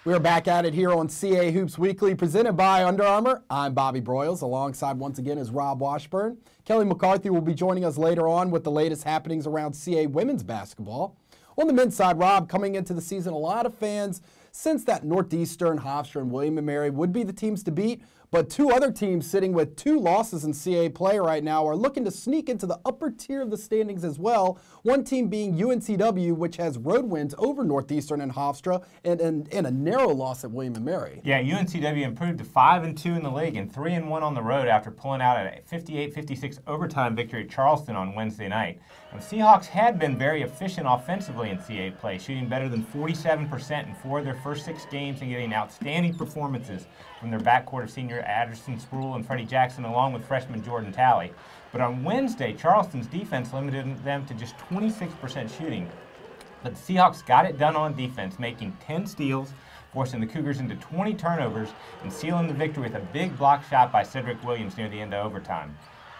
We're back at it here on CA Hoops Weekly, presented by Under Armour. I'm Bobby Broyles, alongside once again is Rob Washburn. Kelly McCarthy will be joining us later on with the latest happenings around CA women's basketball. On the men's side, Rob, coming into the season, a lot of fans sensed that Northeastern, Hofstra, and William & Mary would be the teams to beat, but two other teams sitting with 2 losses in CA play right now are looking to sneak into the upper tier of the standings as well. One team being UNCW, which has road wins over Northeastern and Hofstra, and a narrow loss at William & Mary. Yeah, UNCW improved to 5-2 in the league and 3-1 on the road after pulling out a 58-56 overtime victory at Charleston on Wednesday night. And the Seahawks had been very efficient offensively in CA play, shooting better than 47% in 4 of their first 6 games and getting outstanding performances from their backcourt of senior Addison Spruill and Freddie Jackson, along with freshman Jordan Talley. But on Wednesday, Charleston's defense limited them to just 26% shooting. But the Seahawks got it done on defense, making 10 steals, forcing the Cougars into 20 turnovers, and sealing the victory with a big block shot by Cedric Williams near the end of overtime.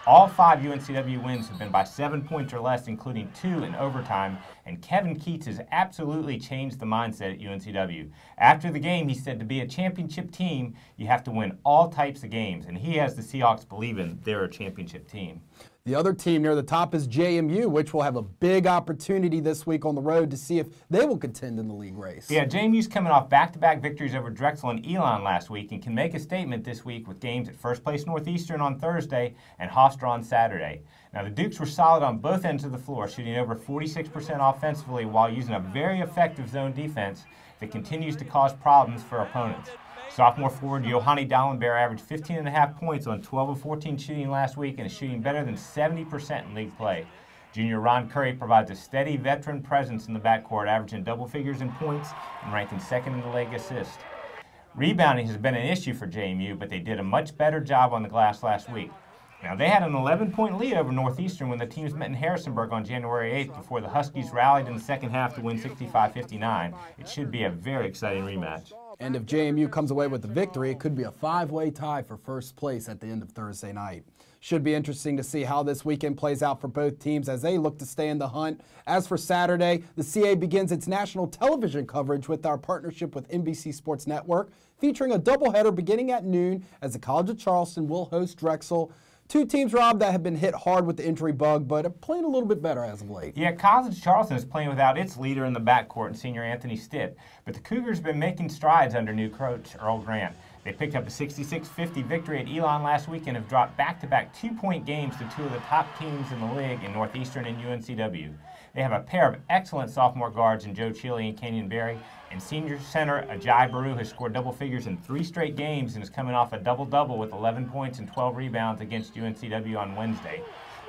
All 5 UNCW wins have been by 7 points or less, including 2 in overtime, and Kevin Keats has absolutely changed the mindset at UNCW. After the game, he said to be a championship team, you have to win all types of games, and he has the Seahawks believing they're a championship team. The other team near the top is JMU, which will have a big opportunity this week on the road to see if they will contend in the league race. Yeah, JMU's coming off back-to-back victories over Drexel and Elon last week and can make a statement this week with games at first place Northeastern on Thursday and Hofstra on Saturday. Now, the Dukes were solid on both ends of the floor, shooting over 46% offensively while using a very effective zone defense that continues to cause problems for opponents. Sophomore forward Johanny Dallenberg averaged 15.5 points on 12 of 14 shooting last week and is shooting better than 70% in league play. Junior Ron Curry provides a steady veteran presence in the backcourt, averaging double figures in points and ranking 2nd in the league assist. Rebounding has been an issue for JMU, but they did a much better job on the glass last week. Now, they had an 11-point lead over Northeastern when the teams met in Harrisonburg on January 8th before the Huskies rallied in the second half to win 65-59. It should be a very exciting rematch. And if JMU comes away with the victory, it could be a 5-way tie for first place at the end of Thursday night. Should be interesting to see how this weekend plays out for both teams as they look to stay in the hunt. As for Saturday, the CA begins its national television coverage with our partnership with NBC Sports Network, featuring a doubleheader beginning at noon as the College of Charleston will host Drexel. 2 teams, Rob, that have been hit hard with the injury bug, but are playing a little bit better as of late. Yeah, College of Charleston is playing without its leader in the backcourt and senior Anthony Stitt, but the Cougars have been making strides under new coach Earl Grant. They picked up a 66-50 victory at Elon last week and have dropped back-to-back 2-point games to 2 of the top teams in the league in Northeastern and UNCW. They have a pair of excellent sophomore guards in Joe Chile and Kenyon Berry, and senior center Ajay Baru has scored double figures in 3 straight games and is coming off a double-double with 11 points and 12 rebounds against UNCW on Wednesday.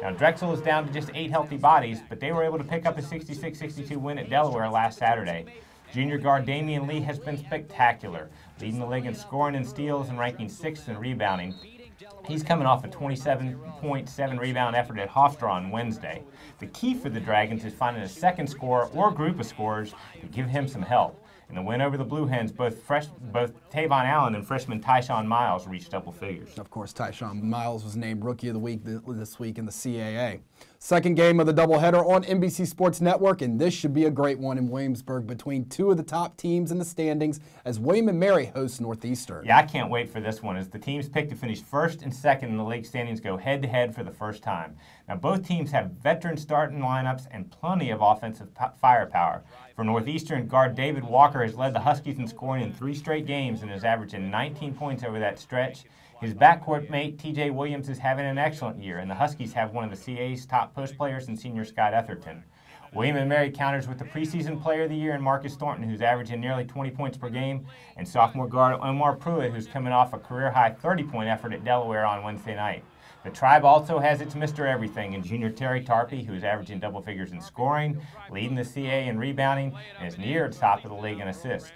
Now, Drexel is down to just 8 healthy bodies, but they were able to pick up a 66-62 win at Delaware last Saturday. Junior guard Damian Lee has been spectacular, leading the league in scoring and steals and ranking 6th in rebounding. He's coming off a 27.7 rebound effort at Hofstra on Wednesday. The key for the Dragons is finding a second scorer or group of scorers to give him some help. In the win over the Blue Hens, both Tavon Allen and freshman Tyshawn Miles reached double figures. Of course, Tyshawn Miles was named Rookie of the Week this week in the CAA. Second game of the doubleheader on NBC Sports Network, and this should be a great one in Williamsburg between 2 of the top teams in the standings as William & Mary hosts Northeastern. Yeah, I can't wait for this one as the teams picked to finish 1st and 2nd in the league standings go head-to-head for the first time. Now, both teams have veteran starting lineups and plenty of offensive firepower. For Northeastern, guard David Walker has led the Huskies in scoring in 3 straight games and is averaging 19 points over that stretch. His backcourt mate, TJ Williams, is having an excellent year, and the Huskies have one of the CA's top post players in senior Scott Etherton. William & Mary counters with the preseason player of the year in Marcus Thornton, who's averaging nearly 20 points per game, and sophomore guard Omar Pruitt, who's coming off a career-high 30-point effort at Delaware on Wednesday night. The Tribe also has its Mr. Everything in junior Terry Tarpey, who is averaging double figures in scoring, leading the CA in rebounding, and is near the top of the league in assists.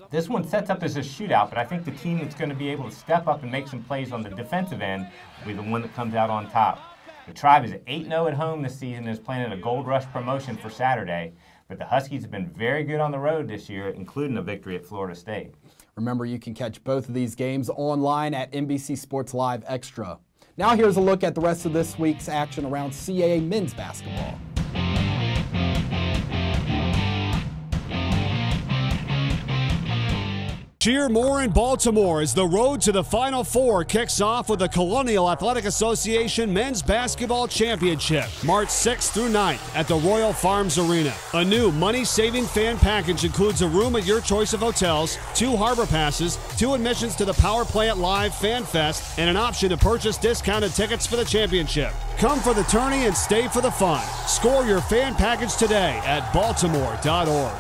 This one sets up as a shootout, but I think the team that's going to be able to step up and make some plays on the defensive end will be the one that comes out on top. The Tribe is 8-0 at home this season and is planning a Gold Rush promotion for Saturday, but the Huskies have been very good on the road this year, including a victory at Florida State. Remember, you can catch both of these games online at NBC Sports Live Extra. Now here's a look at the rest of this week's action around CAA men's basketball. Cheer more in Baltimore as the road to the Final Four kicks off with the Colonial Athletic Association Men's Basketball Championship, March 6th through 9th at the Royal Farms Arena. A new money-saving fan package includes a room at your choice of hotels, 2 harbor passes, 2 admissions to the Power Plant Live Fan Fest, and an option to purchase discounted tickets for the championship. Come for the tourney and stay for the fun. Score your fan package today at baltimore.org.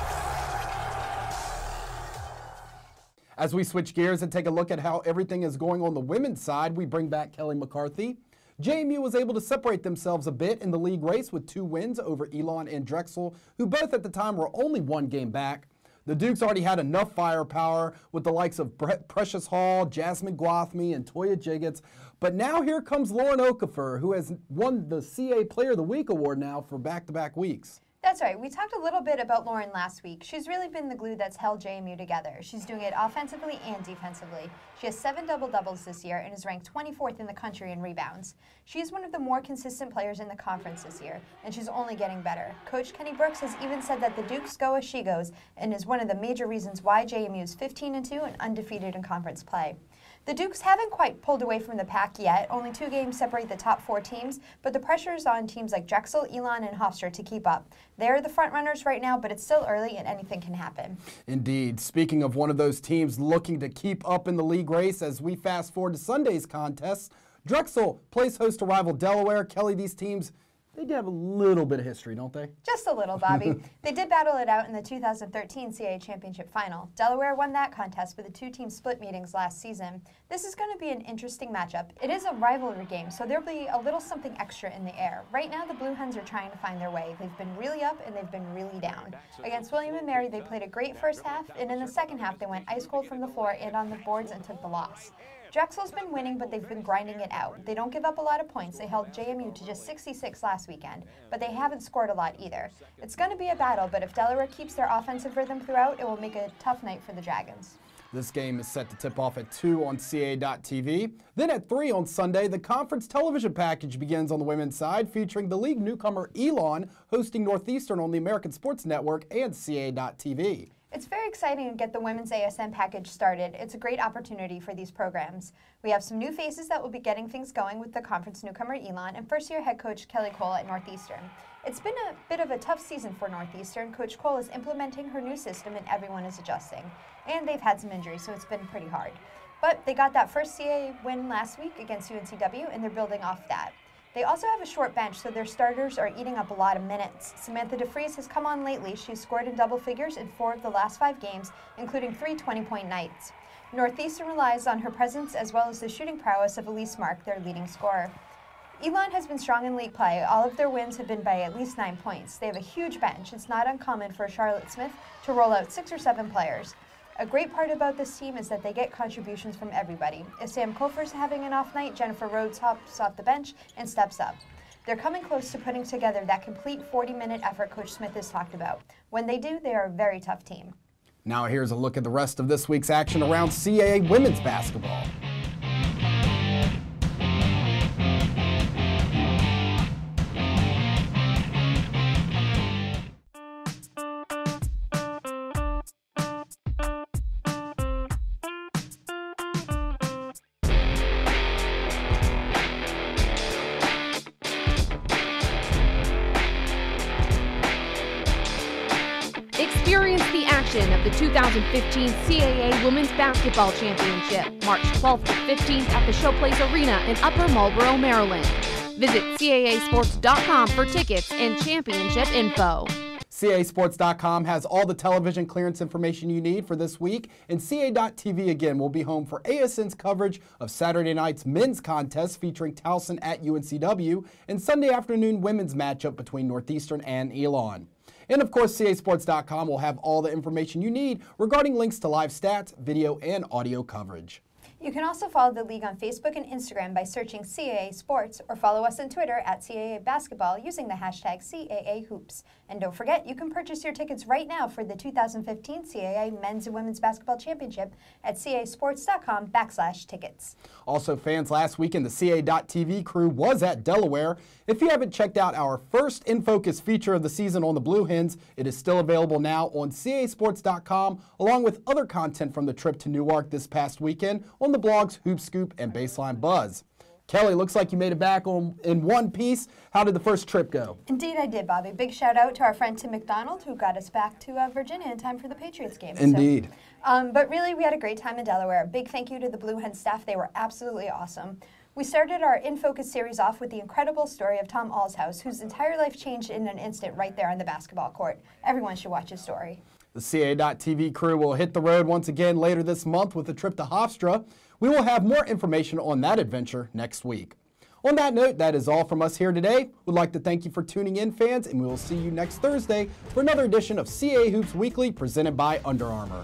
As we switch gears and take a look at how everything is going on the women's side, we bring back Kelly McCarthy. JMU was able to separate themselves a bit in the league race with 2 wins over Elon and Drexel, who both at the time were only 1 game back. The Dukes already had enough firepower with the likes of Precious Hall, Jasmine Gwathmey, and Toya Jiggets. But now here comes Lauren Okafor, who has won the CA Player of the Week award now for back-to-back weeks. That's right. We talked a little bit about Lauren last week. She's really been the glue that's held JMU together. She's doing it offensively and defensively. She has 7 double-doubles this year and is ranked 24th in the country in rebounds. She's one of the more consistent players in the conference this year, and she's only getting better. Coach Kenny Brooks has even said that the Dukes go as she goes and is one of the major reasons why JMU is 15-2 and undefeated in conference play. The Dukes haven't quite pulled away from the pack yet. Only 2 games separate the top 4 teams, but the pressure is on teams like Drexel, Elon, and Hofstra to keep up. They're the front runners right now, but it's still early and anything can happen. Indeed. Speaking of one of those teams looking to keep up in the league race, as we fast forward to Sunday's contests, Drexel plays host to rival Delaware. Kelly, these teams, they do have a little bit of history, don't they? Just a little, Bobby. They did battle it out in the 2013 CAA Championship Final. Delaware won that contest with the 2-team split meetings last season. This is going to be an interesting matchup. It is a rivalry game, so there'll be a little something extra in the air. Right now, the Blue Hens are trying to find their way. They've been really up and they've been really down. Against William & Mary, they played a great first half, and in the second half, they went ice cold from the floor and on the boards and took the loss. Drexel's been winning, but they've been grinding it out. They don't give up a lot of points. They held JMU to just 66 last weekend, but they haven't scored a lot either. It's going to be a battle, but if Delaware keeps their offensive rhythm throughout, it will make a tough night for the Dragons. This game is set to tip off at 2 on CA.TV. Then at 3 on Sunday, the conference television package begins on the women's side, featuring the league newcomer Elon hosting Northeastern on the American Sports Network and CA.TV. It's very exciting to get the women's ASN package started. It's a great opportunity for these programs. We have some new faces that will be getting things going with the conference newcomer Elon and first-year head coach Kelly Cole at Northeastern. It's been a bit of a tough season for Northeastern. Coach Cole is implementing her new system and everyone is adjusting. And they've had some injuries, so it's been pretty hard. But they got that first CA win last week against UNCW, and they're building off that. They also have a short bench, so their starters are eating up a lot of minutes. Samantha DeFries has come on lately. She's scored in double figures in 4 of the last 5 games, including 3 20-point nights. Northeastern relies on her presence as well as the shooting prowess of Elise Mark, their leading scorer. Elon has been strong in league play. All of their wins have been by at least 9 points. They have a huge bench. It's not uncommon for Charlotte Smith to roll out 6 or 7 players. A great part about this team is that they get contributions from everybody. If Sam Kofer's having an off night, Jennifer Rhodes hops off the bench and steps up. They're coming close to putting together that complete 40-minute effort Coach Smith has talked about. When they do, they are a very tough team. Now here's a look at the rest of this week's action around CAA women's basketball. Experience the action of the 2015 CAA Women's Basketball Championship, March 12th to 15th at the Showplace Arena in Upper Marlboro, Maryland. Visit CAAsports.com for tickets and championship info. CAAsports.com has all the television clearance information you need for this week, and CA.TV again will be home for ASN's coverage of Saturday night's men's contest featuring Towson at UNCW and Sunday afternoon women's matchup between Northeastern and Elon. And of course, CAAsports.com will have all the information you need regarding links to live stats, video, and audio coverage. You can also follow the league on Facebook and Instagram by searching CAA Sports or follow us on Twitter at CAA Basketball using the hashtag CAA Hoops. And don't forget, you can purchase your tickets right now for the 2015 CAA Men's and Women's Basketball Championship at CAAsports.com/tickets. Also, fans, last weekend the CA.TV crew was at Delaware. If you haven't checked out our first In Focus feature of the season on the Blue Hens, it is still available now on CASports.com, along with other content from the trip to Newark this past weekend on the blogs Hoop Scoop and Baseline Buzz. Kelly, looks like you made it back in one piece. How did the first trip go? Indeed I did, Bobby. Big shout out to our friend Tim McDonald, who got us back to Virginia in time for the Patriots game. Indeed. But really, we had a great time in Delaware. Big thank you to the Blue Hen staff. They were absolutely awesome. We started our In Focus series off with the incredible story of Tom Alshouse, whose entire life changed in an instant right there on the basketball court. Everyone should watch his story. The CA.TV crew will hit the road once again later this month with a trip to Hofstra. We will have more information on that adventure next week. On that note, that is all from us here today. We'd like to thank you for tuning in, fans, and we will see you next Thursday for another edition of CA Hoops Weekly presented by Under Armour.